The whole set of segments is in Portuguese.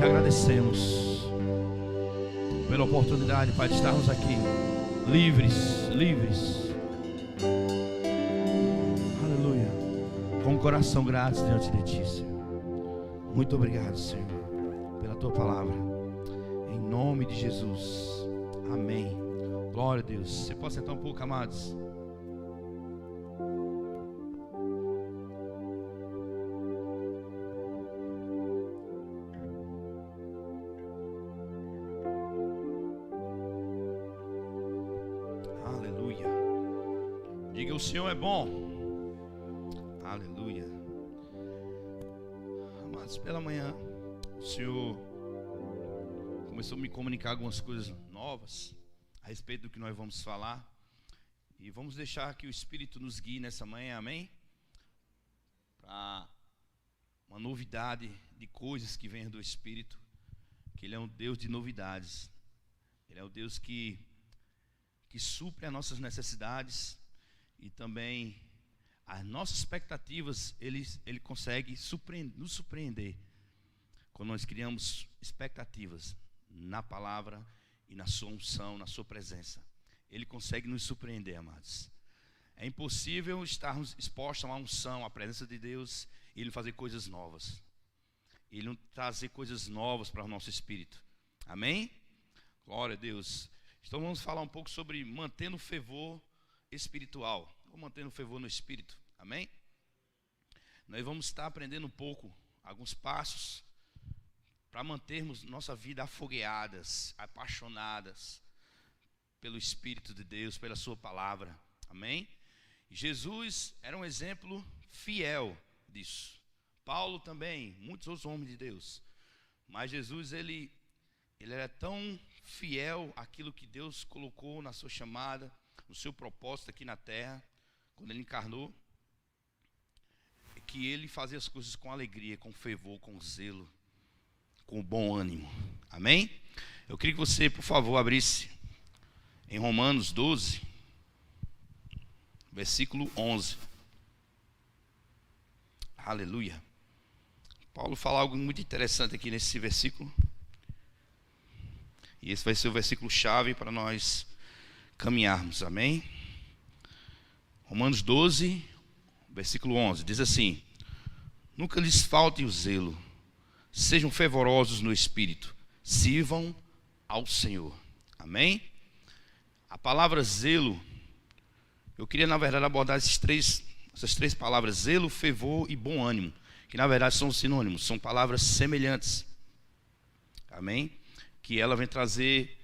te agradecemos pela oportunidade, Pai, de estarmos aqui livres. Aleluia. Com o coração grato diante de Ti, Senhor. Muito obrigado, Senhor, pela Tua palavra. Em nome de Jesus. Amém. Glória a Deus. Você pode sentar um pouco, amados? Aleluia. Diga: o Senhor é bom. Aleluia. Amados, pela manhã o Senhor começou a me comunicar algumas coisas novas a respeito do que nós vamos falar, e vamos deixar que o Espírito nos guie nessa manhã, amém? Para uma novidade de coisas que vêm do Espírito, que Ele é um Deus de novidades. Ele é o Deus que supre as nossas necessidades, e também as nossas expectativas. Ele consegue nos surpreender quando nós criamos expectativas na palavra e na sua unção, na sua presença. Ele consegue nos surpreender, amados. É impossível estarmos expostos a uma unção, à presença de Deus, e Ele fazer coisas novas. Ele trazer coisas novas para o nosso espírito. Amém? Glória a Deus. Então vamos falar um pouco sobre mantendo o fervor espiritual, ou mantendo o fervor no espírito. Amém? Nós vamos estar aprendendo um pouco, alguns passos para mantermos nossa vida afogueadas, apaixonadas pelo Espírito de Deus, pela sua palavra. Amém? Jesus era um exemplo fiel disso. Paulo também, muitos outros homens de Deus. Mas Jesus, ele era tão fiel àquilo que Deus colocou na sua chamada, no seu propósito aqui na terra, quando ele encarnou, que ele fazia as coisas com alegria, com fervor, com zelo, com bom ânimo. Amém? Eu queria que você, por favor, abrisse em Romanos 12, versículo 11. Aleluia. Paulo fala algo muito interessante aqui nesse versículo, e esse vai ser o versículo chave para nós caminharmos. Amém? Romanos 12, versículo 11, diz assim: nunca lhes falte o zelo, sejam fervorosos no espírito, sirvam ao Senhor. Amém? A palavra zelo, eu queria na verdade abordar essas três palavras: zelo, fervor e bom ânimo, que na verdade são sinônimos, são palavras semelhantes. Amém? Que ela vem trazer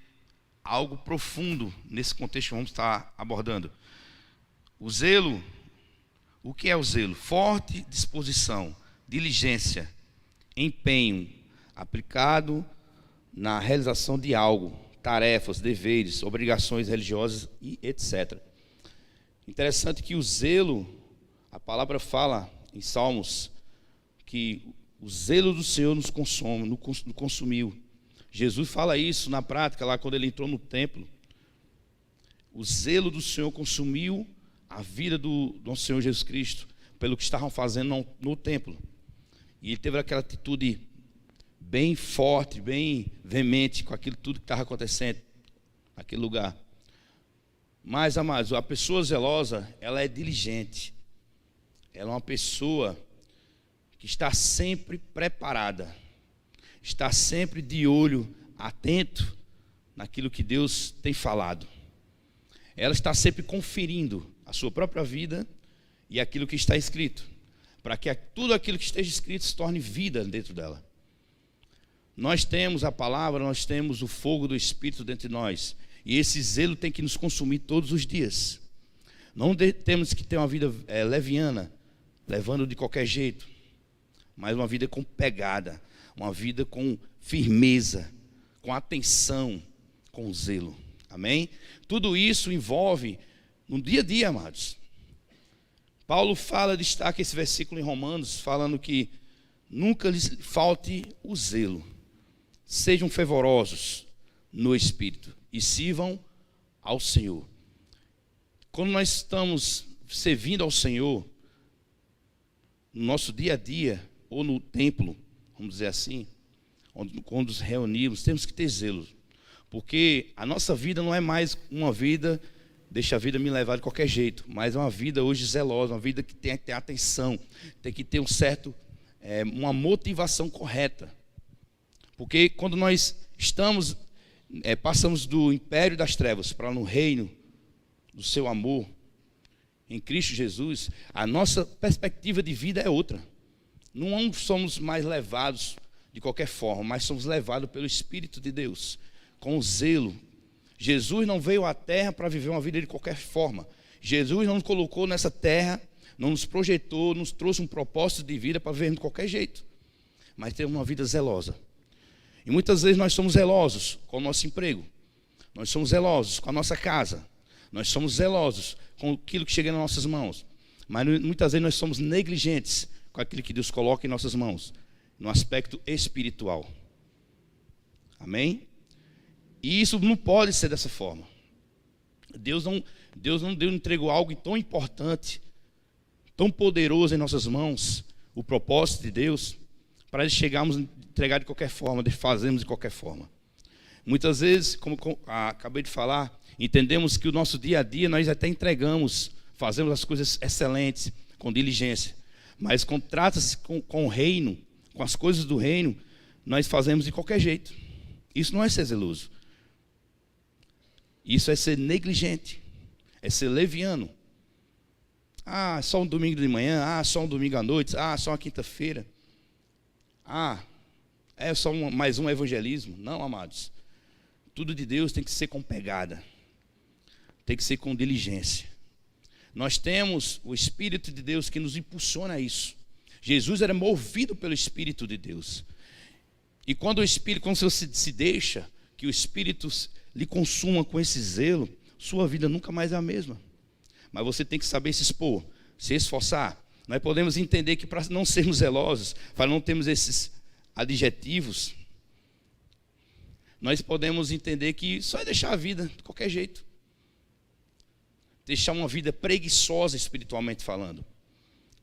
algo profundo nesse contexto que vamos estar abordando. O zelo, o que é o zelo? Forte disposição, diligência, empenho aplicado na realização de algo, tarefas, deveres, obrigações religiosas e etc. Interessante que o zelo, a palavra fala em Salmos que o zelo do Senhor nos consome, nos consumiu. Jesus fala isso na prática lá quando ele entrou no templo. O zelo do Senhor consumiu a vida do nosso Senhor Jesus Cristo pelo que estavam fazendo no templo. E ele teve aquela atitude bem forte, bem veemente com aquilo tudo que estava acontecendo naquele lugar. Mas, amados, a pessoa zelosa, ela é diligente. Ela é uma pessoa que está sempre preparada, está sempre de olho, atento naquilo que Deus tem falado. Ela está sempre conferindo a sua própria vida e aquilo que está escrito, para que tudo aquilo que esteja escrito se torne vida dentro dela. Nós temos a palavra, nós temos o fogo do Espírito dentro de nós, e esse zelo tem que nos consumir todos os dias. Não temos que ter uma vida leviana, levando de qualquer jeito, mas uma vida com pegada, uma vida com firmeza, com atenção, com zelo. Amém? Tudo isso envolve no dia a dia, amados. Paulo destaca esse versículo em Romanos, falando que nunca lhes falte o zelo, sejam fervorosos no espírito e sirvam ao Senhor. Quando nós estamos servindo ao Senhor, no nosso dia a dia, ou no templo, vamos dizer assim, quando nos reunimos, temos que ter zelo. Porque a nossa vida não é mais uma vida, deixa a vida me levar de qualquer jeito, mas é uma vida hoje zelosa, uma vida que tem que ter atenção, tem que ter uma motivação correta. Porque quando nós passamos do império das trevas para no reino do seu amor, em Cristo Jesus, a nossa perspectiva de vida é outra. Não somos mais levados de qualquer forma, mas somos levados pelo Espírito de Deus, com zelo. Jesus não veio à terra para viver uma vida de qualquer forma. Jesus não nos colocou nessa terra, não nos projetou, nos trouxe um propósito de vida para viver de qualquer jeito, mas ter uma vida zelosa. E muitas vezes nós somos zelosos com o nosso emprego, nós somos zelosos com a nossa casa, nós somos zelosos com aquilo que chega nas nossas mãos, mas muitas vezes nós somos negligentes com aquilo que Deus coloca em nossas mãos, no aspecto espiritual. Amém? E isso não pode ser dessa forma. Deus não entregou algo tão importante, tão poderoso em nossas mãos, o propósito de Deus, para chegarmos a entregar de qualquer forma, de fazermos de qualquer forma. Muitas vezes, como acabei de falar, entendemos que o nosso dia a dia nós até entregamos, fazemos as coisas excelentes, com diligência, mas quando trata-se com o reino, com as coisas do reino, nós fazemos de qualquer jeito. Isso não é ser zeloso. Isso é ser negligente, é ser leviano. Só um domingo de manhã, só um domingo à noite, só uma quinta-feira. É só mais um evangelismo. Não, amados. Tudo de Deus tem que ser com pegada, tem que ser com diligência. Nós temos o Espírito de Deus que nos impulsiona a isso. Jesus era movido pelo Espírito de Deus. E quando você se deixa que o Espírito lhe consuma com esse zelo, sua vida nunca mais é a mesma. Mas você tem que saber se expor, se esforçar. Nós podemos entender que para não sermos zelosos, para não termos esses adjetivos, nós podemos entender que só é deixar a vida de qualquer jeito. Deixar uma vida preguiçosa espiritualmente falando.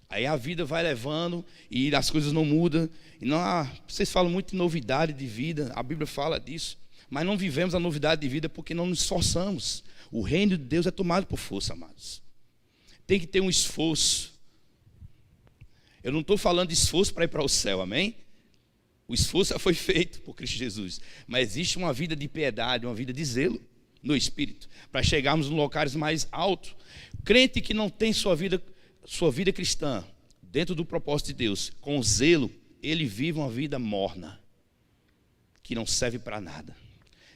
Aí a vida vai levando e as coisas não mudam. E não, vocês falam muito de novidade de vida, a Bíblia fala disso. Mas não vivemos a novidade de vida porque não nos esforçamos. O reino de Deus é tomado por força, amados. Tem que ter um esforço. Eu não estou falando de esforço para ir para o céu, amém? O esforço já foi feito por Cristo Jesus. Mas existe uma vida de piedade, uma vida de zelo no Espírito, para chegarmos em locais mais altos. Crente que não tem sua vida cristã dentro do propósito de Deus, com zelo, ele vive uma vida morna, que não serve para nada.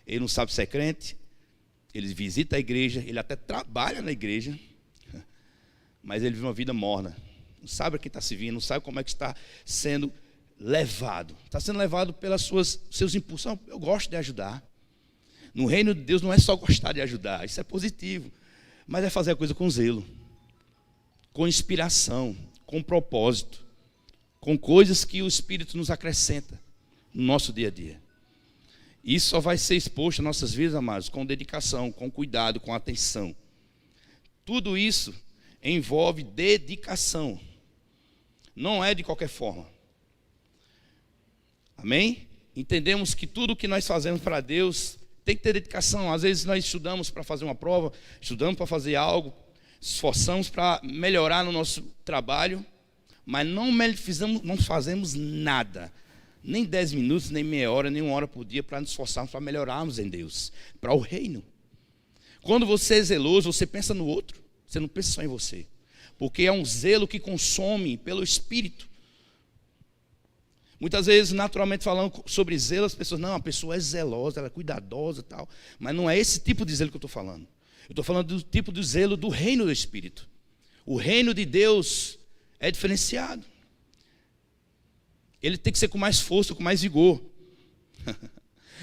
Ele não sabe se é crente, ele visita a igreja, ele até trabalha na igreja, mas ele vive uma vida morna. Não sabe a quem está servindo, não sabe como é que está sendo levado. Está sendo levado pelas seus impulsos. Eu gosto de ajudar. No reino de Deus não é só gostar de ajudar, isso é positivo, mas é fazer a coisa com zelo, com inspiração, com propósito, com coisas que o Espírito nos acrescenta no nosso dia a dia. Isso só vai ser exposto às nossas vidas, amados, com dedicação, com cuidado, com atenção. Tudo isso envolve dedicação. Não é de qualquer forma. Amém? Entendemos que tudo que nós fazemos para Deus tem que ter dedicação. Às vezes nós estudamos para fazer uma prova, estudamos para fazer algo, esforçamos para melhorar no nosso trabalho, mas não fazemos nada. Nem 10 minutos, nem meia hora, nem 1 hora por dia para nos esforçarmos para melhorarmos em Deus, para o reino. Quando você é zeloso, você pensa no outro, você não pensa só em você. Porque é um zelo que consome pelo Espírito. Muitas vezes, naturalmente falando sobre zelo, as pessoas, não, a pessoa é zelosa, ela é cuidadosa e tal. Mas não é esse tipo de zelo que eu estou falando. Eu estou falando do tipo de zelo do reino do Espírito. O reino de Deus é diferenciado. Ele tem que ser com mais força, com mais vigor.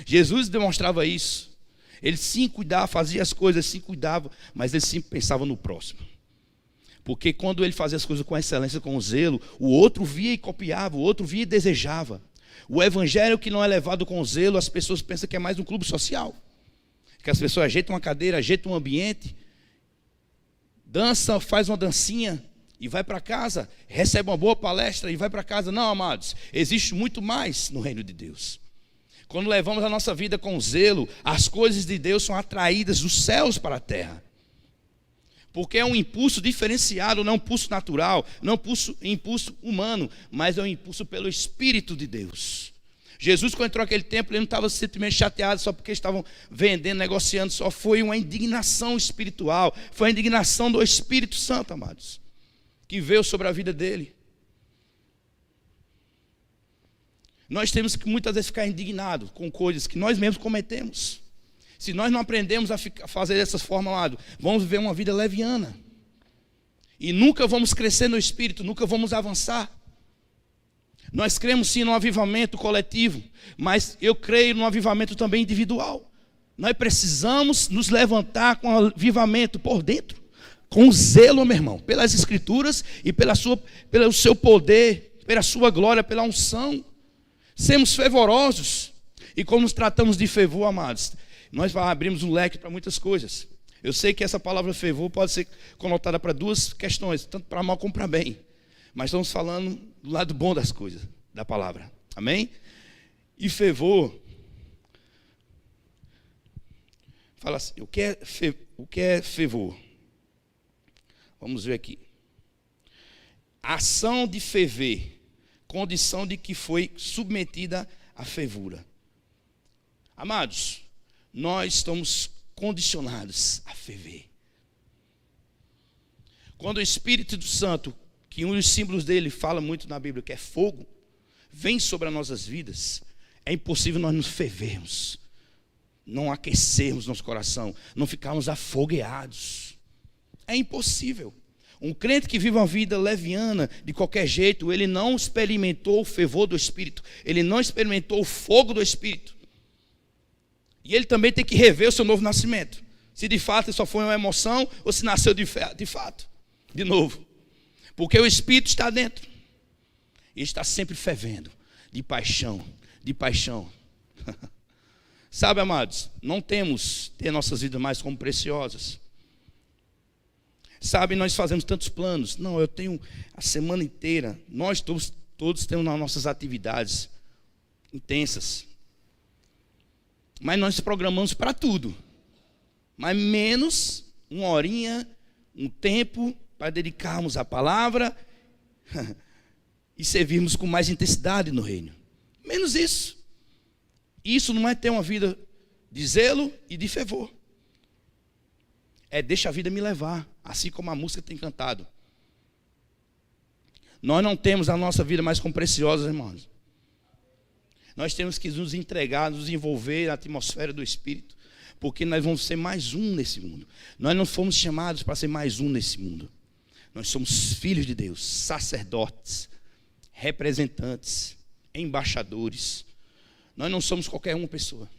Jesus demonstrava isso. Ele sim cuidava, fazia as coisas, sim cuidava, mas ele sempre pensava no próximo. Porque quando ele fazia as coisas com excelência, com zelo, o outro via e copiava, o outro via e desejava. O evangelho que não é levado com zelo, as pessoas pensam que é mais um clube social. Que as pessoas ajeitam uma cadeira, ajeitam um ambiente, dança, faz uma dancinha e vai para casa, recebe uma boa palestra e vai para casa. Não, amados, existe muito mais no reino de Deus. Quando levamos a nossa vida com zelo, as coisas de Deus são atraídas dos céus para a terra. Porque é um impulso diferenciado, não é um impulso natural, não é um impulso humano, mas é um impulso pelo Espírito de Deus. Jesus, quando entrou naquele templo, ele não estava simplesmente chateado só porque estavam vendendo, negociando, só foi uma indignação espiritual, foi a indignação do Espírito Santo, amados, que veio sobre a vida dele. Nós temos que muitas vezes ficar indignados com coisas que nós mesmos cometemos. Se nós não aprendemos a fazer dessa forma, amado, vamos viver uma vida leviana. E nunca vamos crescer no Espírito, nunca vamos avançar. Nós cremos sim no avivamento coletivo, mas eu creio no avivamento também individual. Nós precisamos nos levantar com avivamento por dentro, com zelo, meu irmão, pelas Escrituras e pelo seu poder, pela sua glória, pela unção. Sermos fervorosos. E como nos tratamos de fervor, amados, nós abrimos um leque para muitas coisas. Eu sei que essa palavra fervor pode ser conotada para duas questões, tanto para mal como para bem. Mas estamos falando do lado bom das coisas, da palavra. Amém? E fervor, fala assim, o que é fervor? Vamos ver aqui. Ação de ferver, condição de que foi submetida à fervura. Amados, nós estamos condicionados a ferver. Quando o Espírito Santo, que um dos símbolos dele fala muito na Bíblia, que é fogo, vem sobre as nossas vidas, é impossível nós nos fervermos, não aquecermos nosso coração, não ficarmos afogueados. É impossível. Um crente que vive uma vida leviana, de qualquer jeito, ele não experimentou o fervor do Espírito, ele não experimentou o fogo do Espírito. E ele também tem que rever o seu novo nascimento. Se de fato só foi uma emoção, ou se nasceu de fato, de novo. Porque o Espírito está dentro. E está sempre fervendo, de paixão, de paixão. Sabe, amados, não temos ter nossas vidas mais como preciosas. Sabe, nós fazemos tantos planos. Não, eu tenho a semana inteira. Nós todos temos as nossas atividades intensas. Mas nós programamos para tudo. Mas menos uma horinha, um tempo para dedicarmos à palavra e servirmos com mais intensidade no reino. Menos isso. Isso não é ter uma vida de zelo e de fervor. É deixa a vida me levar, assim como a música tem cantado. Nós não temos a nossa vida mais como preciosa, irmãos. Nós temos que nos entregar, nos envolver na atmosfera do Espírito, porque nós vamos ser mais um nesse mundo. Nós não fomos chamados para ser mais um nesse mundo. Nós somos filhos de Deus, sacerdotes, representantes, embaixadores. Nós não somos qualquer uma pessoa.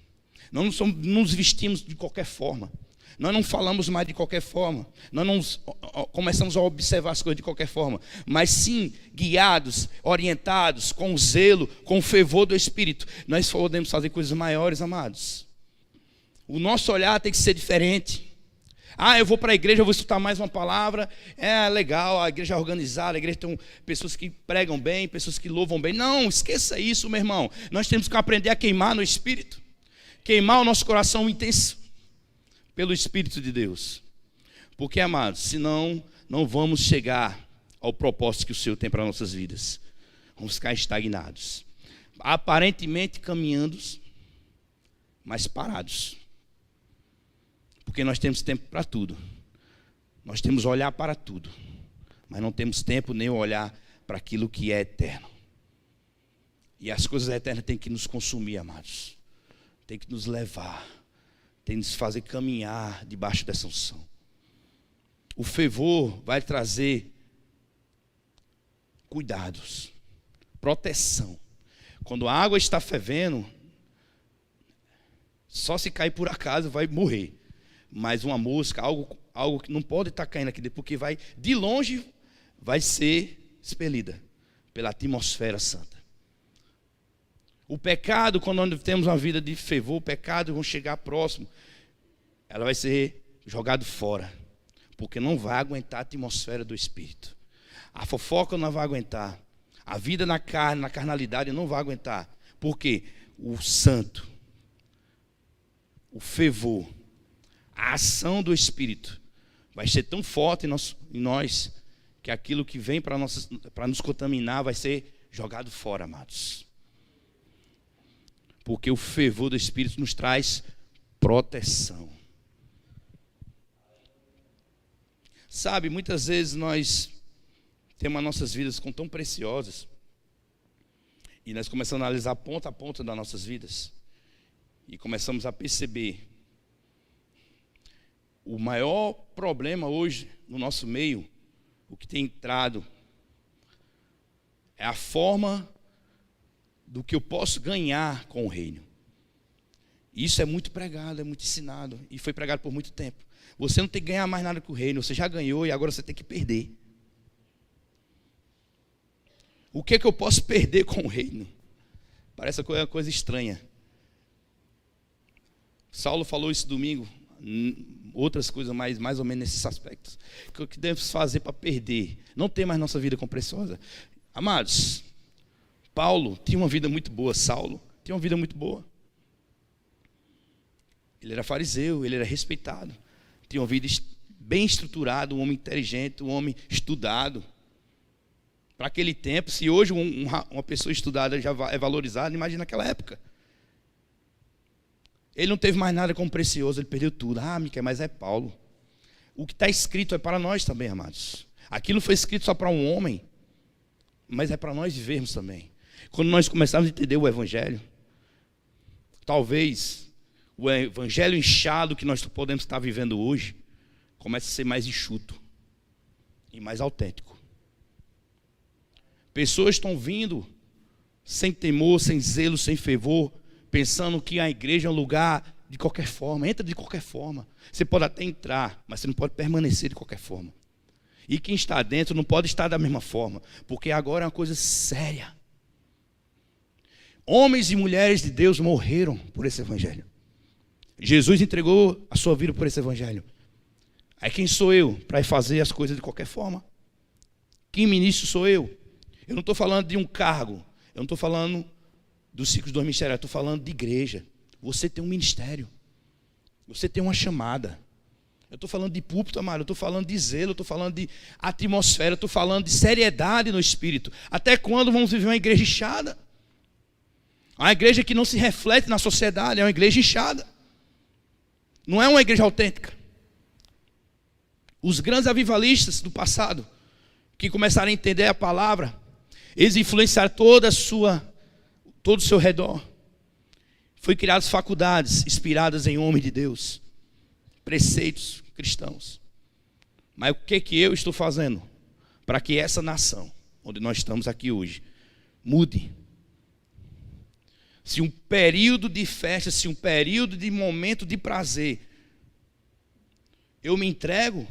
Nós não nos vestimos de qualquer forma. Nós não falamos mais de qualquer forma. Nós não começamos a observar as coisas de qualquer forma. Mas sim, guiados, orientados, com zelo, com o fervor do Espírito. Nós podemos fazer coisas maiores, amados. O nosso olhar tem que ser diferente. Eu vou para a igreja, eu vou escutar mais uma palavra. É legal, a igreja é organizada, a igreja tem pessoas que pregam bem, pessoas que louvam bem. Não, esqueça isso, meu irmão. Nós temos que aprender a queimar no Espírito. Queimar o nosso coração intenso pelo Espírito de Deus. Porque, amados, senão não vamos chegar ao propósito que o Senhor tem para nossas vidas. Vamos ficar estagnados. Aparentemente caminhando, mas parados. Porque nós temos tempo para tudo. Nós temos olhar para tudo. Mas não temos tempo nem olhar para aquilo que é eterno. E as coisas eternas têm que nos consumir, amados. Tem que nos levar. Tem que nos fazer caminhar debaixo dessa unção. O fervor vai trazer cuidados, proteção. Quando a água está fervendo, só se cair por acaso vai morrer. Mas uma mosca, algo que não pode estar caindo aqui dentro, porque vai, de longe, vai ser expelida pela atmosfera santa. O pecado, quando nós temos uma vida de fervor, o pecado vai chegar próximo, ela vai ser jogada fora, porque não vai aguentar a atmosfera do Espírito. A fofoca não vai aguentar, a vida na carne, na carnalidade não vai aguentar. Por quê? o santo, o fervor, a ação do Espírito vai ser tão forte em nós que aquilo que vem para nos contaminar vai ser jogado fora, amados. Porque o fervor do Espírito nos traz proteção. Sabe, muitas vezes nós temos as nossas vidas como tão preciosas e nós começamos a analisar ponta a ponta das nossas vidas e começamos a perceber o maior problema hoje no nosso meio, o que tem entrado, é a forma do que eu posso ganhar com o reino. Isso é muito pregado, é muito ensinado e foi pregado por muito tempo. Você não tem que ganhar mais nada com o reino, você já ganhou e agora você tem que perder. O que é que eu posso perder com o reino? Parece uma coisa estranha. Saulo falou isso domingo, outras coisas mais ou menos nesses aspectos. O que devemos fazer para perder? Não ter mais nossa vida como preciosa. Amados, Paulo tinha uma vida muito boa, Saulo tinha uma vida muito boa. Ele era fariseu, ele era respeitado, tinha uma vida bem estruturada, um homem inteligente, um homem estudado. Para aquele tempo, se hoje uma pessoa estudada já é valorizada, imagina naquela época. Ele não teve mais nada como precioso, ele perdeu tudo. Miquel, mas é Paulo. O que está escrito é para nós também, amados. Aquilo foi escrito só para um homem, mas é para nós vivermos também. Quando nós começarmos a entender o Evangelho, talvez o Evangelho inchado que nós podemos estar vivendo hoje comece a ser mais enxuto e mais autêntico. Pessoas estão vindo sem temor, sem zelo, sem fervor, pensando que a igreja é um lugar de qualquer forma. Entra de qualquer forma. Você pode até entrar, mas você não pode permanecer de qualquer forma. E quem está dentro não pode estar da mesma forma, porque agora é uma coisa séria. Homens e mulheres de Deus morreram por esse Evangelho. Jesus entregou a sua vida por esse Evangelho. Aí quem sou eu para fazer as coisas de qualquer forma? Que ministro sou eu? Eu não estou falando de um cargo, eu não estou falando dos ciclos do ministério, eu estou falando de igreja. Você tem um ministério, você tem uma chamada. Eu estou falando de púlpito, amado, eu estou falando de zelo, eu estou falando de atmosfera, eu estou falando de seriedade no espírito. Até quando vamos viver uma igreja inchada? Uma igreja que não se reflete na sociedade, é uma igreja inchada. Não é uma igreja autêntica. Os grandes avivalistas do passado, que começaram a entender a palavra, eles influenciaram todo o seu redor. Foi criadas faculdades inspiradas em homem de Deus, preceitos cristãos. Mas o que eu estou fazendo para que essa nação, onde nós estamos aqui hoje, mude? Se um período de festa, se um período de momento de prazer, eu me entrego,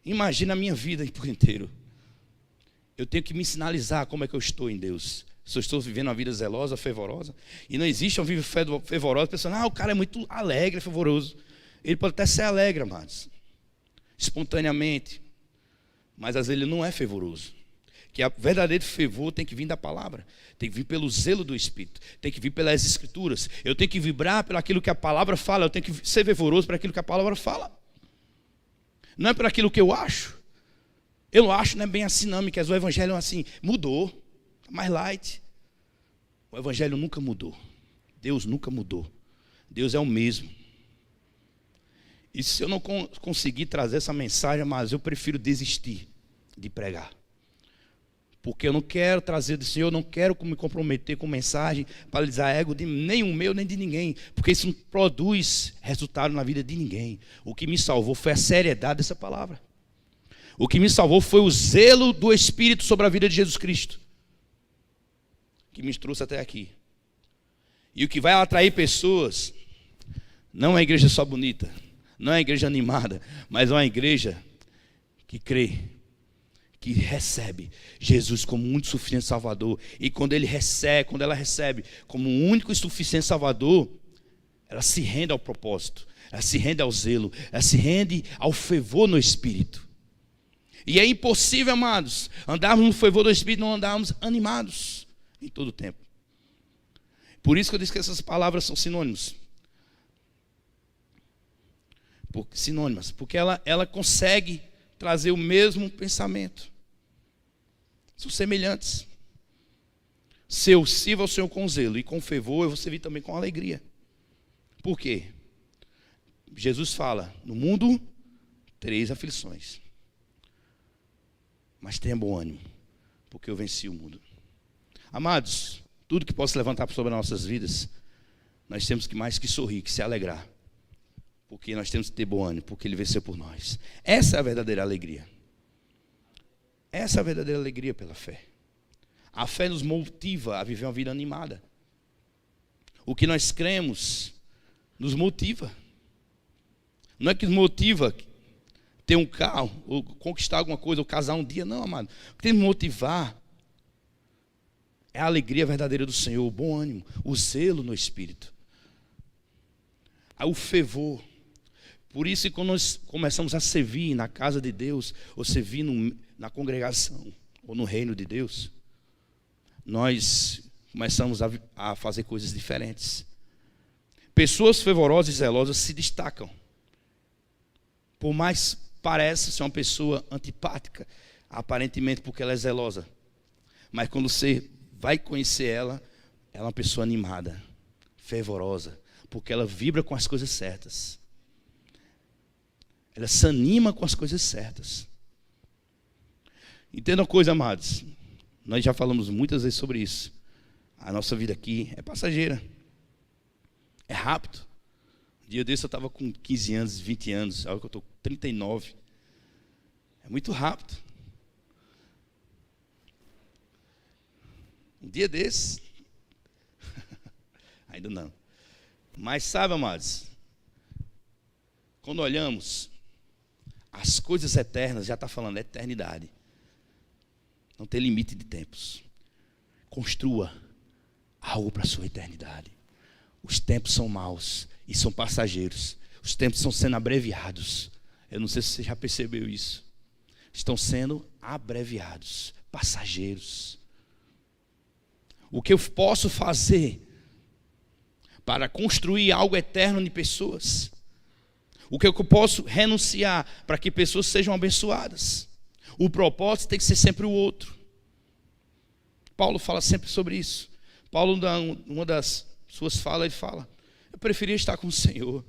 imagina a minha vida por inteiro. Eu tenho que me sinalizar como é que eu estou em Deus. Se eu estou vivendo uma vida zelosa, fervorosa. E não existe uma vida fervorosa pensando, o cara é muito alegre, fervoroso. Ele pode até ser alegre, amados, espontaneamente. Mas às vezes ele não é fervoroso. Que o verdadeiro fervor tem que vir da palavra. Tem que vir pelo zelo do Espírito. Tem que vir pelas Escrituras. Eu tenho que vibrar pelo aquilo que a palavra fala. Eu tenho que ser fervoroso por aquilo que a palavra fala. Não é por aquilo que eu acho. Eu não acho, não é bem assim não, Miquel. O Evangelho é assim, mudou. Mais light. O Evangelho nunca mudou. Deus nunca mudou. Deus é o mesmo. E se eu não conseguir trazer essa mensagem, mas eu prefiro desistir de pregar. Porque eu não quero trazer do Senhor, eu não quero me comprometer com mensagem para alisar ego de nem o meu, nem de ninguém. Porque isso não produz resultado na vida de ninguém. O que me salvou foi a seriedade dessa palavra. O que me salvou foi o zelo do Espírito sobre a vida de Jesus Cristo, que me trouxe até aqui. E o que vai atrair pessoas não é uma igreja só bonita, não é uma igreja animada, mas é uma igreja que crê, que recebe Jesus como único e suficiente Salvador. E quando ela recebe como único e suficiente Salvador, ela se rende ao propósito, ela se rende ao zelo, ela se rende ao fervor no Espírito. E é impossível, amados, andarmos no fervor do Espírito e não andarmos animados em todo o tempo. Por isso que eu disse que essas palavras são sinônimos. Sinônimas, porque ela consegue trazer o mesmo pensamento. São semelhantes. Se eu sirvo ao Senhor com zelo e com fervor, eu vou servir também com alegria. Por quê? Jesus fala, no mundo, 3 aflições. Mas tenha bom ânimo, porque eu venci o mundo. Amados, tudo que possa levantar sobre as nossas vidas, nós temos que mais que sorrir, que se alegrar. Porque nós temos que ter bom ânimo, porque Ele venceu por nós. Essa é a verdadeira alegria. Essa é a verdadeira alegria pela fé. A fé nos motiva a viver uma vida animada. O que nós cremos nos motiva. Não é que nos motiva ter um carro, ou conquistar alguma coisa, ou casar um dia. Não, amado. O que tem que nos motivar é a alegria verdadeira do Senhor, o bom ânimo, o zelo no Espírito. O fervor. Por isso que quando nós começamos a servir na casa de Deus, ou servir na congregação, ou no reino de Deus, nós começamos a fazer coisas diferentes. Pessoas fervorosas e zelosas se destacam. Por mais pareça ser uma pessoa antipática, aparentemente porque ela é zelosa. Mas quando você vai conhecer ela, ela é uma pessoa animada, fervorosa, porque ela vibra com as coisas certas. Ela se anima com as coisas certas. Entenda uma coisa, amados. Nós já falamos muitas vezes sobre isso. A nossa vida aqui é passageira. É rápido. Um dia desse eu estava com 15 anos, 20 anos. Agora que eu estou com 39. É muito rápido. Um dia desse. Ainda não. Mas sabe, amados, quando olhamos, as coisas eternas, já está falando, eternidade. Não tem limite de tempos. Construa algo para a sua eternidade. Os tempos são maus e são passageiros. Os tempos estão sendo abreviados. Eu não sei se você já percebeu isso. Estão sendo abreviados, passageiros. O que eu posso fazer para construir algo eterno em pessoas? O que eu posso renunciar para que pessoas sejam abençoadas? O propósito tem que ser sempre o outro. Paulo fala sempre sobre isso. Paulo, uma das suas falas, ele fala: eu preferia estar com o Senhor.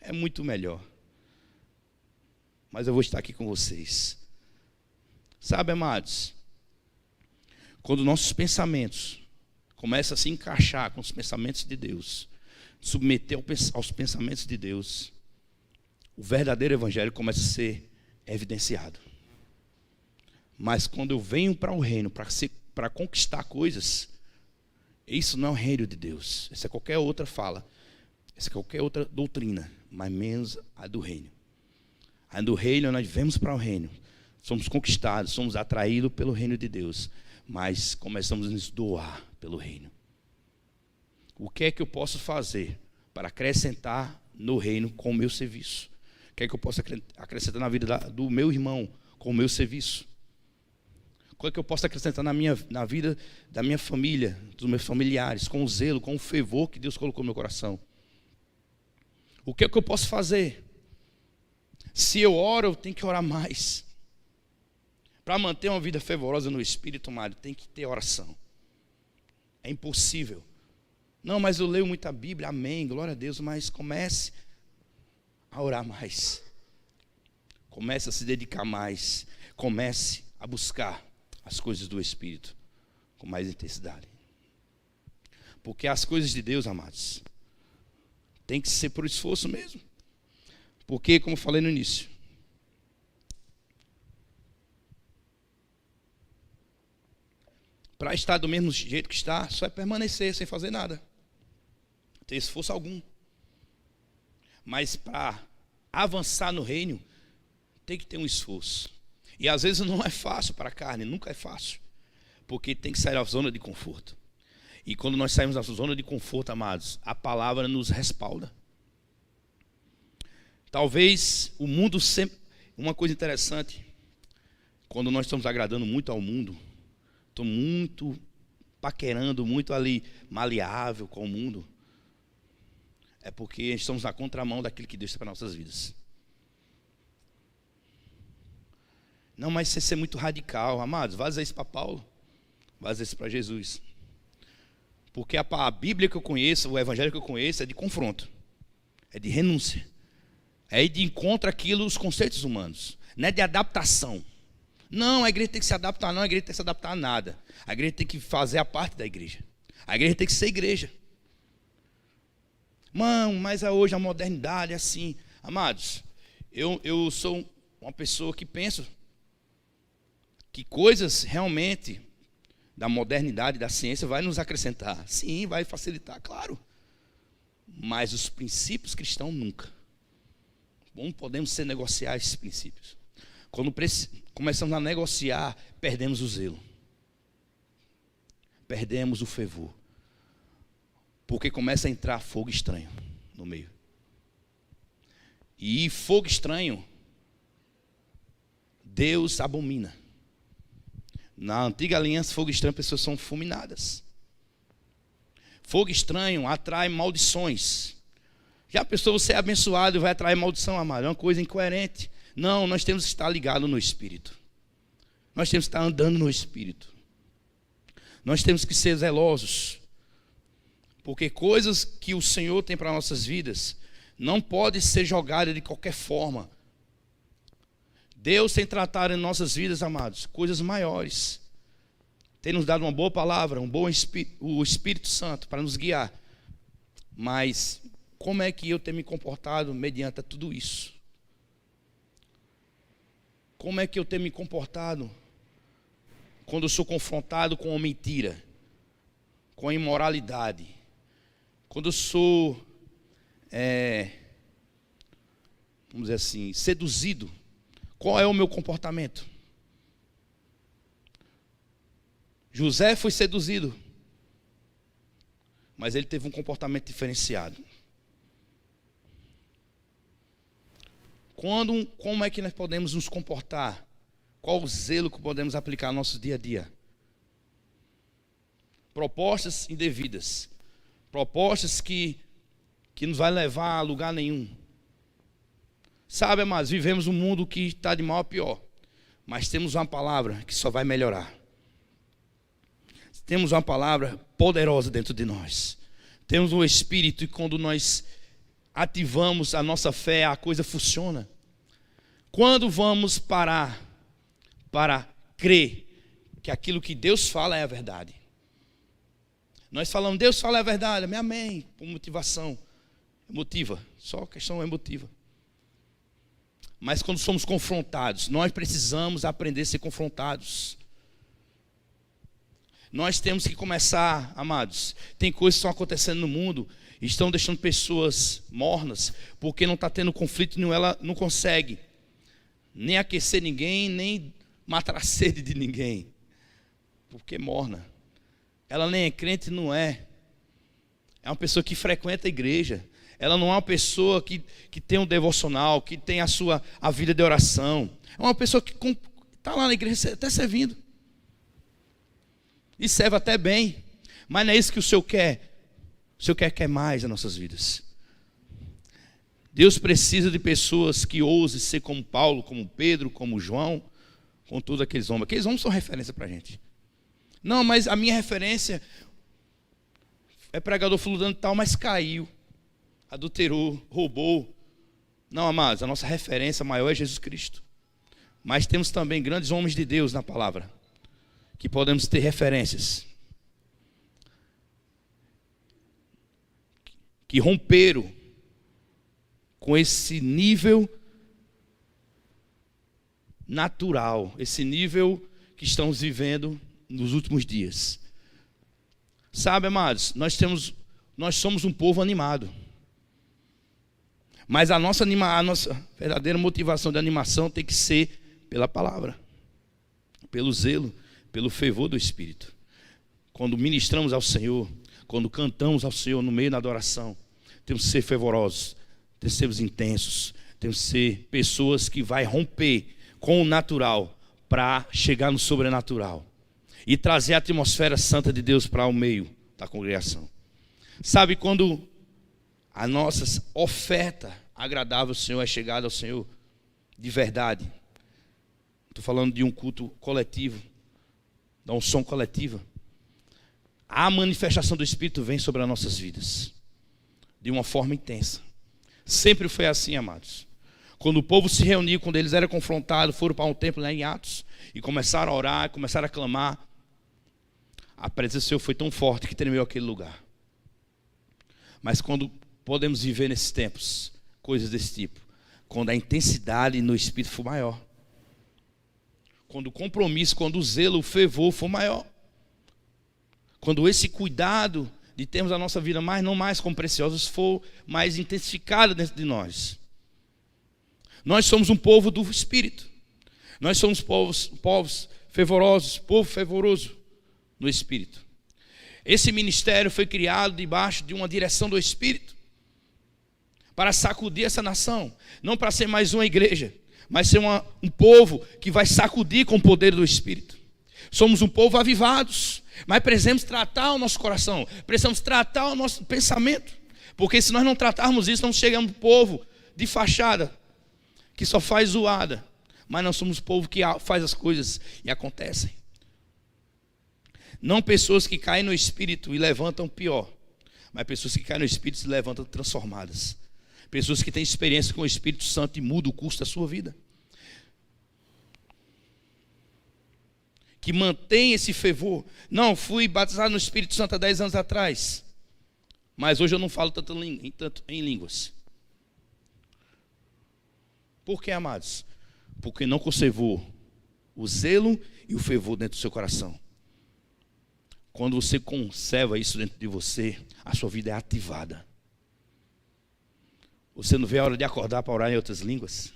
É muito melhor. Mas eu vou estar aqui com vocês. Sabe, amados, quando nossos pensamentos começam a se encaixar com os pensamentos de Deus, submeter aos pensamentos de Deus, o verdadeiro evangelho começa a ser evidenciado. Mas quando eu venho para o reino, para conquistar coisas, isso não é o reino de Deus. Essa é qualquer outra fala. Essa é qualquer outra doutrina, mas menos a do reino. A do reino, nós vemos para o reino. Somos conquistados, somos atraídos pelo reino de Deus. Mas começamos a nos doar pelo reino. O que é que eu posso fazer para acrescentar no reino com o meu serviço? O que é que eu posso acrescentar na vida do meu irmão com o meu serviço? O que é que eu posso acrescentar na vida da minha família, dos meus familiares, com o zelo, com o fervor que Deus colocou no meu coração? O que é que eu posso fazer? Se eu oro, eu tenho que orar mais. Para manter uma vida fervorosa no Espírito, amado, tem que ter oração. É impossível. Não, mas eu leio muita Bíblia, amém, glória a Deus, mas comece a orar mais. Comece a se dedicar mais. Comece a buscar as coisas do Espírito com mais intensidade. Porque as coisas de Deus, amados, tem que ser por esforço mesmo. Porque, como eu falei no início, para estar do mesmo jeito que está, só é permanecer sem fazer nada. Não tem esforço algum. Mas para avançar no reino, tem que ter um esforço. E às vezes não é fácil para a carne, nunca é fácil. Porque tem que sair da zona de conforto. E quando nós saímos da zona de conforto, amados, a palavra nos respalda. Talvez o mundo sempre... Uma coisa interessante, quando nós estamos agradando muito ao mundo, estamos muito paquerando, muito ali maleável com o mundo, é porque estamos na contramão daquilo que Deus tem para nossas vidas. Não, mas você ser muito radical, amados, vai dizer isso para Paulo, vai dizer isso para Jesus. Porque a Bíblia que eu conheço, o Evangelho que eu conheço é de confronto, é de renúncia, é de encontro àquilo, os conceitos humanos, não é de adaptação. Não, a igreja tem que se adaptar, não, a igreja tem que se adaptar a nada. A igreja tem que fazer a parte da igreja. A igreja tem que ser igreja. Mano, mas hoje a modernidade é assim. Amados, eu sou uma pessoa que penso que coisas realmente da modernidade, da ciência, vai nos acrescentar. Sim, vai facilitar, claro. Mas os princípios cristãos nunca. Não podemos negociar esses princípios. Quando começamos a negociar, perdemos o zelo. Perdemos o fervor. Porque começa a entrar fogo estranho no meio. E fogo estranho, Deus abomina. Na antiga aliança, fogo estranho, pessoas são fulminadas. Fogo estranho atrai maldições. Já pensou, você é abençoado e vai atrair maldição, amado? É uma coisa incoerente. Não, nós temos que estar ligados no Espírito. Nós temos que estar andando no Espírito. Nós temos que ser zelosos. Porque coisas que o Senhor tem para nossas vidas não podem ser jogadas de qualquer forma. Deus tem tratado em nossas vidas, amados, coisas maiores. Tem nos dado uma boa palavra, o Espírito Santo para nos guiar. Mas como é que eu tenho me comportado mediante tudo isso? Como é que eu tenho me comportado quando eu sou confrontado com a mentira, com a imoralidade? Quando eu sou, vamos dizer assim, seduzido, qual é o meu comportamento? José foi seduzido, mas ele teve um comportamento diferenciado. Como é que nós podemos nos comportar? Qual o zelo que podemos aplicar no nosso dia a dia? Propostas indevidas. Propostas que nos vai levar a lugar nenhum. Sabe, amados, vivemos um mundo que está de mal a pior. Mas temos uma palavra que só vai melhorar. Temos uma palavra poderosa dentro de nós. Temos um Espírito e quando nós ativamos a nossa fé, a coisa funciona. Quando vamos parar para crer que aquilo que Deus fala é a verdade? Nós falamos, Deus fala a verdade, amém, por motivação emotiva, só questão emotiva. Mas quando somos confrontados, nós precisamos aprender a ser confrontados. Nós temos que começar, amados, tem coisas que estão acontecendo no mundo, estão deixando pessoas mornas, porque não está tendo conflito nenhum, ela não consegue nem aquecer ninguém, nem matar a sede de ninguém, porque morna. Ela nem é crente, não é. É uma pessoa que frequenta a igreja. Ela não é uma pessoa que tem um devocional, que tem a vida de oração. É uma pessoa que está lá na igreja até servindo. E serve até bem. Mas não é isso que o Senhor quer. O Senhor quer mais nas nossas vidas. Deus precisa de pessoas que ousem ser como Paulo, como Pedro, como João, com todos aqueles homens. Aqueles homens são referência para a gente. Não, mas a minha referência é pregador fulano tal, mas caiu, adulterou, roubou. Não, amados, a nossa referência maior é Jesus Cristo. Mas temos também grandes homens de Deus na palavra, que podemos ter referências. Que romperam com esse nível natural, esse nível que estamos vivendo nos últimos dias. Sabe, amados, nós somos um povo animado. Mas a nossa verdadeira motivação de animação tem que ser pela palavra, pelo zelo, pelo fervor do Espírito. Quando ministramos ao Senhor, quando cantamos ao Senhor no meio da adoração, temos que ser fervorosos, temos que ser intensos, temos que ser pessoas que vai romper com o natural para chegar no sobrenatural. e trazer a atmosfera santa de Deus para o meio da congregação. Sabe, quando a nossa oferta agradável ao Senhor é chegada ao Senhor de verdade, estou falando de um culto coletivo, da unção coletiva, a manifestação do Espírito vem sobre as nossas vidas de uma forma intensa. Sempre foi assim, amados. Quando o povo se reuniu, quando eles eram confrontados, foram para um templo lá em Atos e começaram a orar, começaram a clamar, a presença do Senhor foi tão forte que tremeu aquele lugar. Mas quando podemos viver nesses tempos coisas desse tipo, quando a intensidade no Espírito for maior, quando o compromisso, quando o zelo, o fervor for maior, quando esse cuidado de termos a nossa vida não mais como preciosos for mais intensificado dentro de nós. Nós somos um povo do Espírito. Nós somos povos fervorosos, povo fervoroso no Espírito. Esse ministério foi criado debaixo de uma direção do Espírito para sacudir essa nação, não para ser mais uma igreja, mas ser um povo que vai sacudir com o poder do Espírito. Somos um povo avivados, mas precisamos tratar o nosso coração, precisamos tratar o nosso pensamento, porque se nós não tratarmos isso, não chegamos um povo de fachada, que só faz zoada, mas nós somos um povo que faz as coisas e acontecem. Não pessoas que caem no Espírito e levantam pior, mas pessoas que caem no Espírito e se levantam transformadas. Pessoas que têm experiência com o Espírito Santo e mudam o curso da sua vida. Que mantém esse fervor. Não, fui batizado no Espírito Santo há 10 anos atrás, mas hoje eu não falo tanto em línguas. Por que, amados? Porque não conservou o zelo e o fervor dentro do seu coração. Quando você conserva isso dentro de você, a sua vida é ativada. Você não vê a hora de acordar para orar em outras línguas?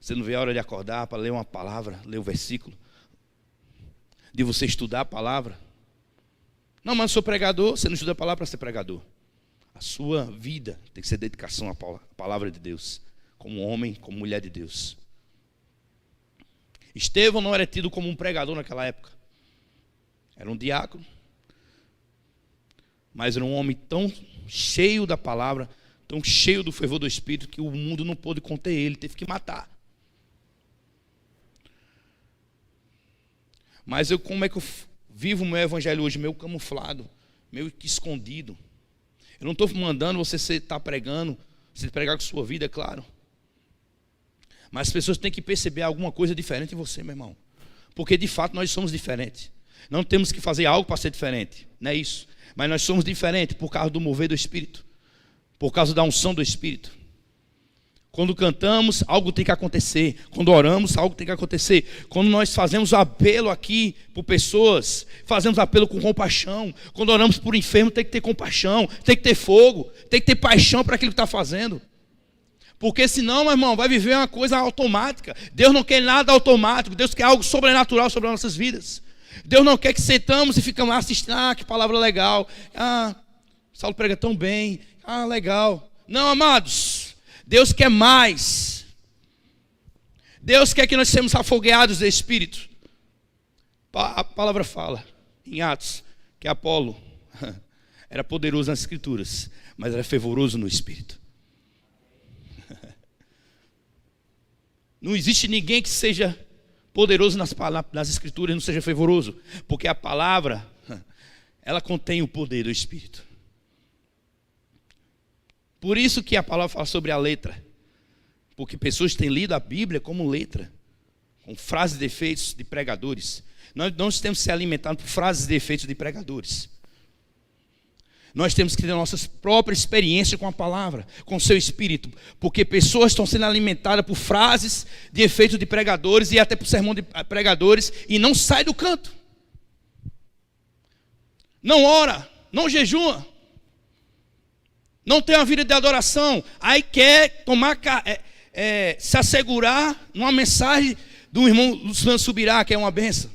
Você não vê a hora de acordar para ler uma palavra, ler o versículo? De você estudar a palavra? Não, mas eu sou pregador. Você não estuda a palavra para ser pregador. A sua vida tem que ser dedicação à palavra de Deus, como homem, como mulher de Deus. Estevão não era tido como um pregador naquela época. Era um diácono, mas era um homem tão cheio da palavra, tão cheio do fervor do Espírito, que o mundo não pôde conter ele, teve que matar. Mas como é que eu vivo o meu evangelho hoje? Meio camuflado, meio que escondido. Eu não estou mandando você estar pregando, você pregar com sua vida, é claro. Mas as pessoas têm que perceber alguma coisa diferente em você, meu irmão. Porque de fato nós somos diferentes. Não temos que fazer algo para ser diferente, não é isso. Mas nós somos diferentes por causa do mover do Espírito, por causa da unção do Espírito. Quando cantamos, algo tem que acontecer. Quando oramos, algo tem que acontecer. Quando nós fazemos apelo aqui por pessoas, fazemos apelo com compaixão. Quando oramos por enfermo, tem que ter compaixão, tem que ter fogo, tem que ter paixão para aquilo que está fazendo. Porque senão, meu irmão, vai viver uma coisa automática. Deus não quer nada automático. Deus quer algo sobrenatural sobre as nossas vidas. Deus não quer que sentamos e ficamos assistindo. Ah, que palavra legal. Ah, Saulo prega tão bem. Ah, legal. Não, amados, Deus quer mais. Deus quer que nós sejamos afogueados do Espírito. A palavra fala em Atos que Apolo era poderoso nas Escrituras, mas era fervoroso no Espírito. Não existe ninguém que seja poderoso nas Escrituras e não seja fervoroso, porque a palavra, ela contém o poder do Espírito. Por isso que a palavra fala sobre a letra, porque pessoas têm lido a Bíblia como letra, com frases de efeitos de pregadores. Nós não temos que ser alimentados por frases de efeitos de pregadores. Nós temos que ter nossas próprias experiências com a palavra, com o seu espírito, porque pessoas estão sendo alimentadas por frases de efeito de pregadores e até por sermão de pregadores e não sai do canto. Não ora, não jejua, não tem uma vida de adoração, aí quer se assegurar numa mensagem do irmão Luciano Subirá, que é uma benção,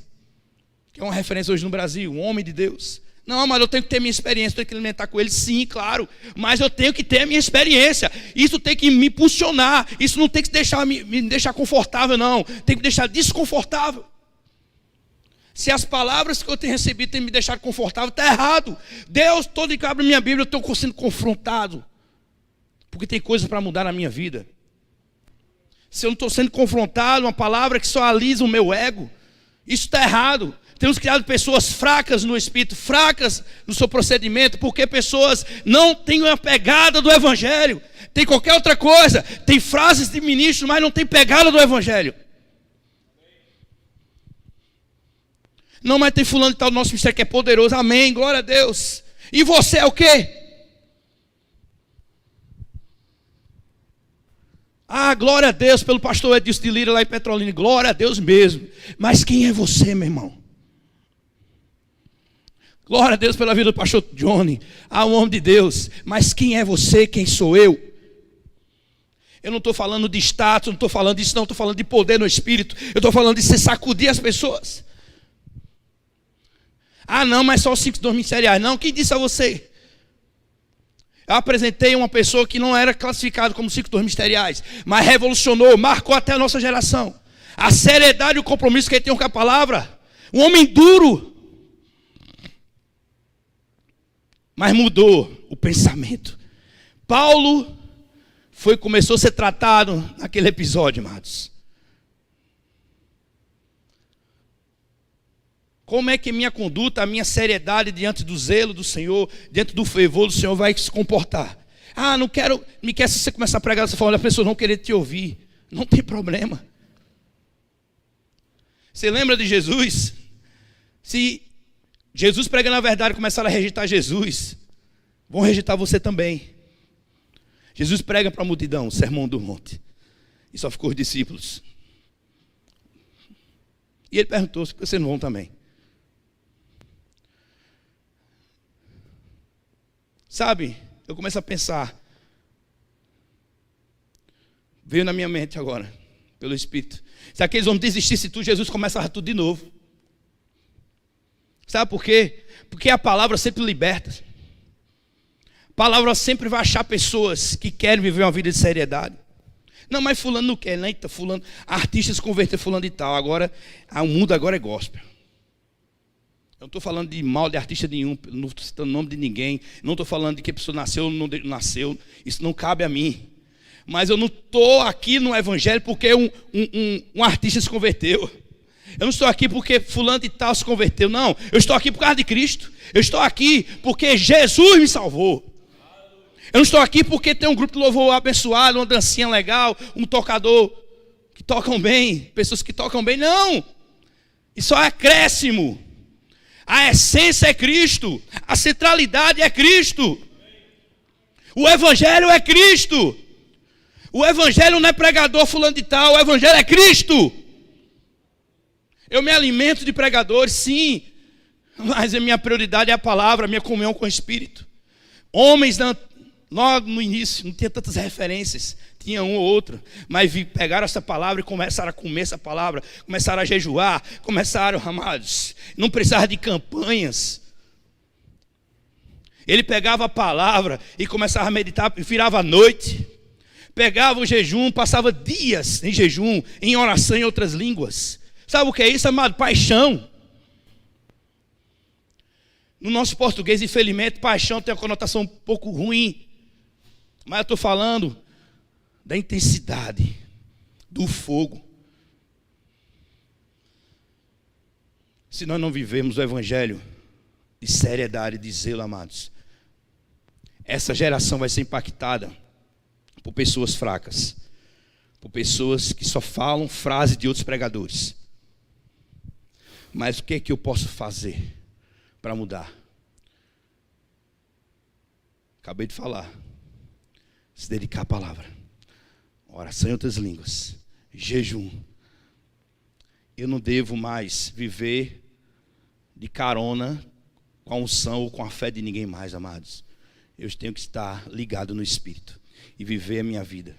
que é uma referência hoje no Brasil, um homem de Deus. Não, mas eu tenho que ter minha experiência, tenho que alimentar com ele, sim, claro. Mas eu tenho que ter a minha experiência. Isso tem que me impulsionar. Isso não tem que me deixar confortável, não. Tem que me deixar desconfortável. Se as palavras que eu tenho recebido têm me deixado confortável, está errado. Deus, todo dia que eu abro minha Bíblia, eu estou sendo confrontado. Porque tem coisas para mudar na minha vida. Se eu não estou sendo confrontado, uma palavra que só alisa o meu ego, isso está errado. Temos criado pessoas fracas no espírito, fracas no seu procedimento, porque pessoas não têm a pegada do Evangelho. Tem qualquer outra coisa, tem frases de ministro, mas não tem pegada do Evangelho. Não, mas tem fulano de tal, nosso ministério que é poderoso, amém, glória a Deus. E você é o quê? Ah, glória a Deus pelo pastor Edilson de Lira lá em Petrolina, glória a Deus mesmo. Mas quem é você, meu irmão? Glória a Deus pela vida do pastor Johnny, um homem de Deus. Mas quem é você, quem sou eu? Eu não estou falando de status, não estou falando disso, não, estou falando de poder no espírito. Eu estou falando de você sacudir as pessoas. Ah, não, mas só os 5 dons ministeriais. Não, quem disse a você? Eu apresentei uma pessoa que não era classificada como 5 dons ministeriais, mas revolucionou, marcou até a nossa geração. A seriedade e o compromisso que ele tem com a palavra. Um homem duro. Mas mudou o pensamento. Paulo começou a ser tratado naquele episódio, amados. Como é que minha conduta, a minha seriedade diante do zelo do Senhor, diante do fervor do Senhor vai se comportar? Ah, não quero, me quer se você começar a pregar, você fala, as pessoas vão querer te ouvir. Não tem problema. Você lembra de Jesus? Se Jesus pregando a verdade começar a rejeitar Jesus, vão rejeitar você também. Jesus prega para a multidão, o sermão do monte. E só ficou os discípulos. E ele perguntou, se vocês não vão também. Sabe, eu começo a pensar. Veio na minha mente agora, pelo Espírito. Se aqueles homens desistissem de tudo, Jesus começava tudo de novo. Sabe por quê? Porque a palavra sempre liberta. A palavra sempre vai achar pessoas que querem viver uma vida de seriedade. Não, mas fulano não quer, né? Então, fulano, artistas se converter fulano e tal. Agora, o mundo agora é gospel. Eu não estou falando de mal de artista nenhum, não estou citando o nome de ninguém. Não estou falando de que a pessoa nasceu ou não nasceu. Isso não cabe a mim. Mas eu não estou aqui no evangelho porque um artista se converteu. Eu não estou aqui porque fulano de tal se converteu. Não, eu estou aqui por causa de Cristo. Eu estou aqui porque Jesus me salvou. Eu não estou aqui porque tem um grupo de louvor abençoado, uma dancinha legal, um tocador que tocam bem, pessoas que tocam bem. Não, isso é acréscimo. A essência é Cristo, a centralidade é Cristo. O evangelho é Cristo. O evangelho não é pregador fulano de tal, o evangelho é Cristo. Eu me alimento de pregadores, sim, mas a minha prioridade é a palavra, a minha comunhão com o Espírito. Homens, logo no início, não tinha tantas referências, tinha um ou outro, mas pegaram essa palavra e começaram a comer essa palavra, começaram a jejuar, começaram, amados, não precisava de campanhas. Ele pegava a palavra e começava a meditar, virava a noite, pegava o jejum, passava dias em jejum, em oração em outras línguas. Sabe o que é isso, amado? Paixão. No nosso português, infelizmente, paixão tem uma conotação um pouco ruim. Mas eu estou falando da intensidade, do fogo. Se nós não vivemos o evangelho de seriedade, de zelo, amados, essa geração vai ser impactada por pessoas fracas, por pessoas que só falam frases de outros pregadores. Mas o que é que eu posso fazer para mudar? Acabei de falar. Se dedicar à palavra. Oração em outras línguas. Jejum. Eu não devo mais viver de carona com a unção ou com a fé de ninguém mais, amados. Eu tenho que estar ligado no Espírito e viver a minha vida.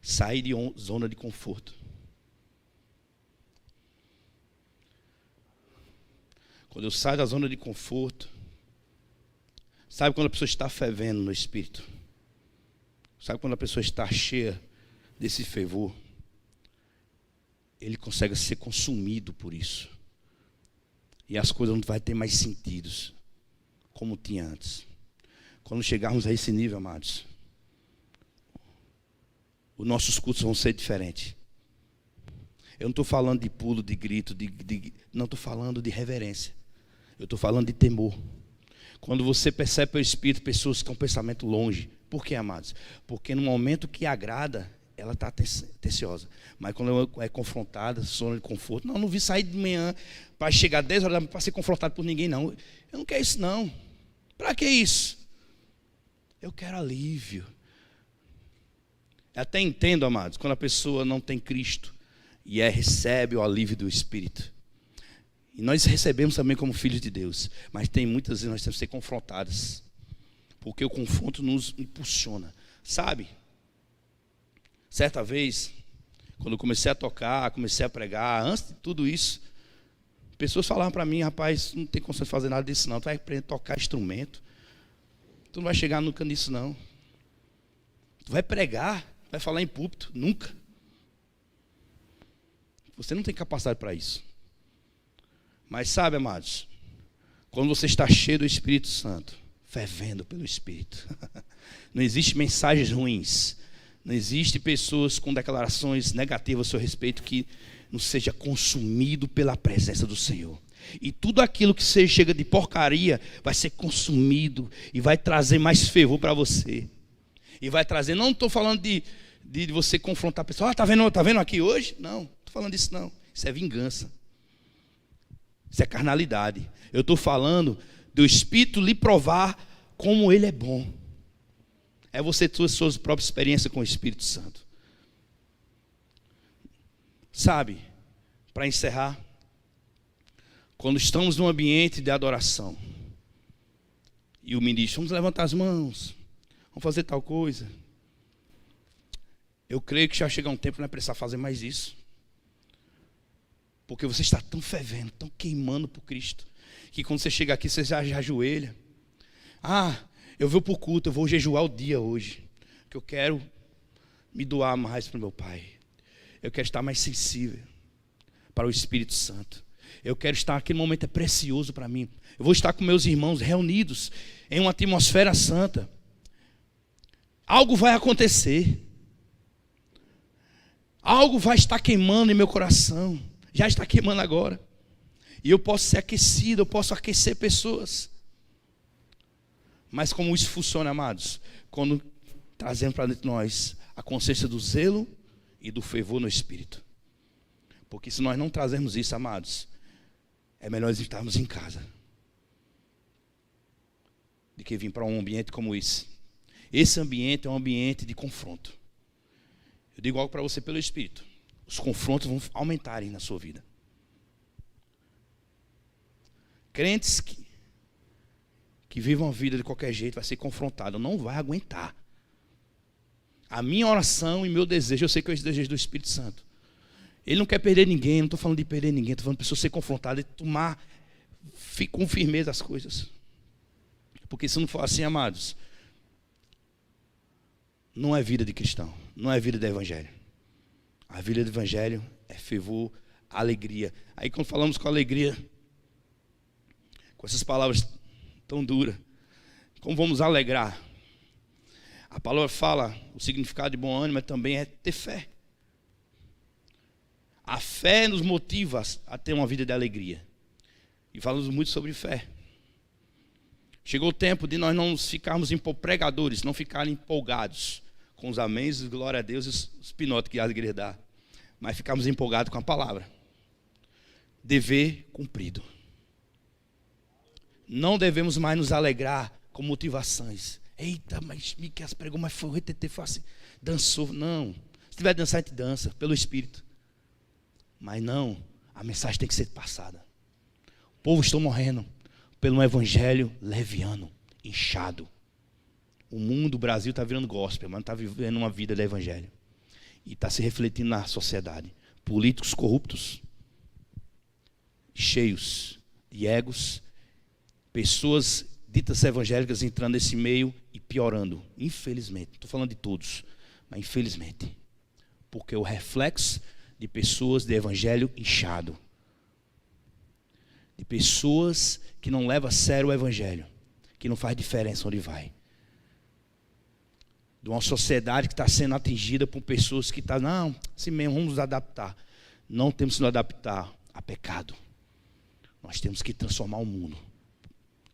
Sair de zona de conforto. Quando eu saio da zona de conforto, sabe quando a pessoa está fervendo no Espírito? Sabe quando a pessoa está cheia desse fervor? ele consegue ser consumido por isso. E as coisas não vão ter mais sentidos como tinha antes. Quando chegarmos a esse nível, amados, os nossos cultos vão ser diferentes. Eu não estou falando de pulo, de grito, não estou falando de reverência. Eu estou falando de temor. Quando você percebe pelo Espírito pessoas que têm um pensamento longe. Por quê, amados? Porque no momento que agrada, ela está atenciosa. Mas quando ela é confrontada, zona de conforto. Não vi sair de manhã para chegar 10 horas da manhã para ser confrontado por ninguém, não. Eu não quero isso, não. Para que isso? Eu quero alívio. Eu até entendo, amados, quando a pessoa não tem Cristo e recebe o alívio do Espírito. E nós recebemos também como filhos de Deus. Mas tem muitas vezes nós temos que ser confrontados. Porque o confronto nos impulsiona. Sabe? Certa vez, quando eu comecei a tocar, comecei a pregar, antes de tudo isso, pessoas falavam para mim: rapaz, não tem condição de fazer nada disso não. Tu vai aprender a tocar instrumento. Tu não vai chegar nunca nisso não. Tu vai pregar, vai falar em púlpito. Nunca. Você não tem capacidade para isso. Mas sabe, amados, quando você está cheio do Espírito Santo, fervendo pelo Espírito, não existe mensagens ruins, não existe pessoas com declarações negativas a seu respeito que não seja consumido pela presença do Senhor. E tudo aquilo que você chega de porcaria vai ser consumido e vai trazer mais fervor para você. E vai trazer, não estou falando de você confrontar a pessoa: tá vendo aqui hoje? Não, estou falando disso não. Isso é vingança. Isso é carnalidade. Eu estou falando do Espírito lhe provar como Ele é bom. É você ter suas próprias experiências com o Espírito Santo. Sabe, para encerrar, quando estamos num ambiente de adoração, e o ministro: vamos levantar as mãos, vamos fazer tal coisa. Eu creio que já chega um tempo que não é precisar fazer mais isso. Porque você está tão fervendo, tão queimando por Cristo, que quando você chega aqui, você já ajoelha. Eu vou para o culto, eu vou jejuar o dia hoje, que eu quero me doar mais para o meu Pai. Eu quero estar mais sensível para o Espírito Santo. Eu quero estar, aquele momento é precioso para mim. Eu vou estar com meus irmãos reunidos em uma atmosfera santa. Algo vai acontecer. Algo vai estar queimando em meu coração. Já está queimando agora. E eu posso ser aquecido, eu posso aquecer pessoas. Mas como isso funciona, amados? Quando trazemos para dentro de nós a consciência do zelo e do fervor no Espírito. Porque se nós não trazermos isso, amados, é melhor nós estarmos em casa do que vir para um ambiente como esse. Esse ambiente é um ambiente de confronto. Eu digo algo para você pelo Espírito: os confrontos vão aumentarem na sua vida. Crentes que vivam a vida de qualquer jeito vai ser confrontado, não vai aguentar. A minha oração e meu desejo, eu sei que é o desejo do Espírito Santo. Ele não quer perder ninguém, não estou falando de perder ninguém, estou falando de pessoa ser confrontada e tomar com firmeza as coisas. Porque se não for assim, amados, não é vida de cristão, não é vida do Evangelho. A vida do Evangelho é fervor, alegria. Aí quando falamos com alegria, com essas palavras tão duras, como vamos alegrar? A palavra fala, o significado de bom ânimo também é ter fé. A fé nos motiva a ter uma vida de alegria. E falamos muito sobre fé. Chegou o tempo de nós não ficarmos pregadores, não ficarem empolgados com os améns, glória a Deus e os pinotes que a igreja dá. Mas ficarmos empolgados com a palavra. Dever cumprido. Não devemos mais nos alegrar com motivações. Eita, mas Miqueias pregou, mas foi o RTT, foi assim, dançou. Não, se tiver dançar, a gente dança, pelo Espírito. Mas não, a mensagem tem que ser passada. O povo está morrendo pelo evangelho leviano, inchado. O mundo, o Brasil está virando gospel, mas não está vivendo uma vida de evangelho. E está se refletindo na sociedade. Políticos corruptos, cheios de egos, pessoas ditas evangélicas entrando nesse meio e piorando. Infelizmente, estou falando de todos, mas infelizmente. Porque o reflexo de pessoas de evangelho inchado. De pessoas que não levam a sério o evangelho, que não faz diferença onde vai. De uma sociedade que está sendo atingida por pessoas que estão, não, assim mesmo, vamos nos adaptar. Não temos que nos adaptar a pecado. Nós temos que transformar o mundo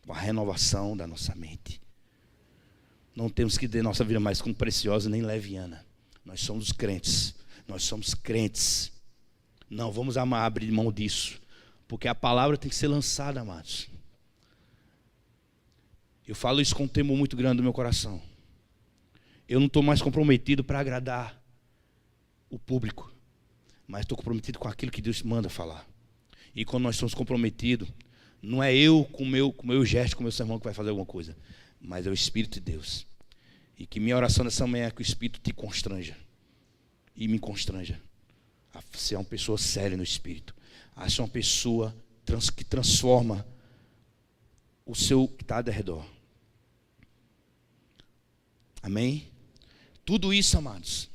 com a renovação da nossa mente. Não temos que ter nossa vida mais como preciosa nem leviana. Nós somos crentes. Nós somos crentes. Não vamos abrir mão disso. Porque a palavra tem que ser lançada, amados. Eu falo isso com um temor muito grande no meu coração. Eu não estou mais comprometido para agradar o público. Mas estou comprometido com aquilo que Deus manda falar. E quando nós estamos comprometidos, não é eu com o meu gesto, com o meu sermão que vai fazer alguma coisa. Mas é o Espírito de Deus. E que minha oração nessa manhã é que o Espírito te constranja. E me constranja. A ser uma pessoa séria no Espírito. A ser uma pessoa que transforma o seu que está ao redor. Amém? Tudo isso, amados,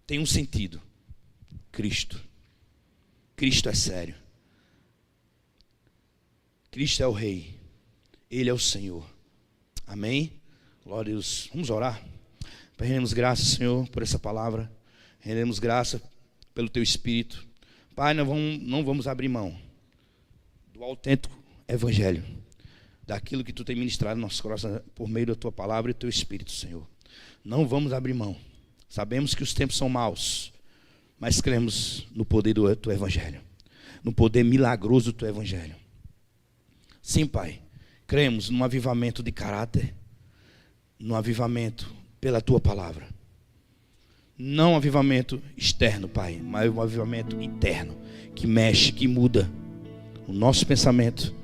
tem um sentido. Cristo. Cristo é sério. Cristo é o Rei. Ele é o Senhor. Amém? Glória a Deus. Vamos orar. Rendemos graça, Senhor, por essa palavra. Rendemos graça pelo Teu Espírito. Pai, não vamos abrir mão do autêntico Evangelho. Daquilo que Tu tem ministrado no nosso coração por meio da Tua palavra e do Teu Espírito, Senhor. Não vamos abrir mão. Sabemos que os tempos são maus, mas cremos no poder do Teu Evangelho. No poder milagroso do Teu Evangelho. Sim, Pai. Cremos num avivamento de caráter, num avivamento pela Tua palavra. Não um avivamento externo, Pai, mas um avivamento interno, que mexe, que muda o nosso pensamento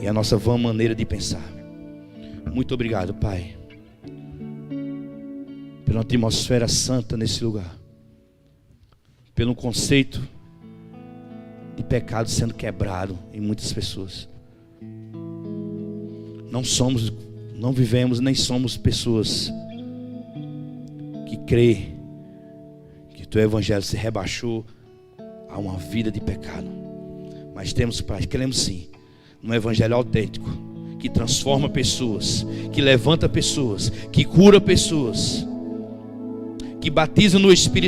e a nossa vã maneira de pensar. Muito obrigado, Pai, pela atmosfera santa nesse lugar, pelo conceito de pecado sendo quebrado em muitas pessoas. Não vivemos nem somos pessoas que crê que o Teu Evangelho se rebaixou a uma vida de pecado. Mas queremos sim um Evangelho autêntico, que transforma pessoas, que levanta pessoas, que cura pessoas, que batiza no Espírito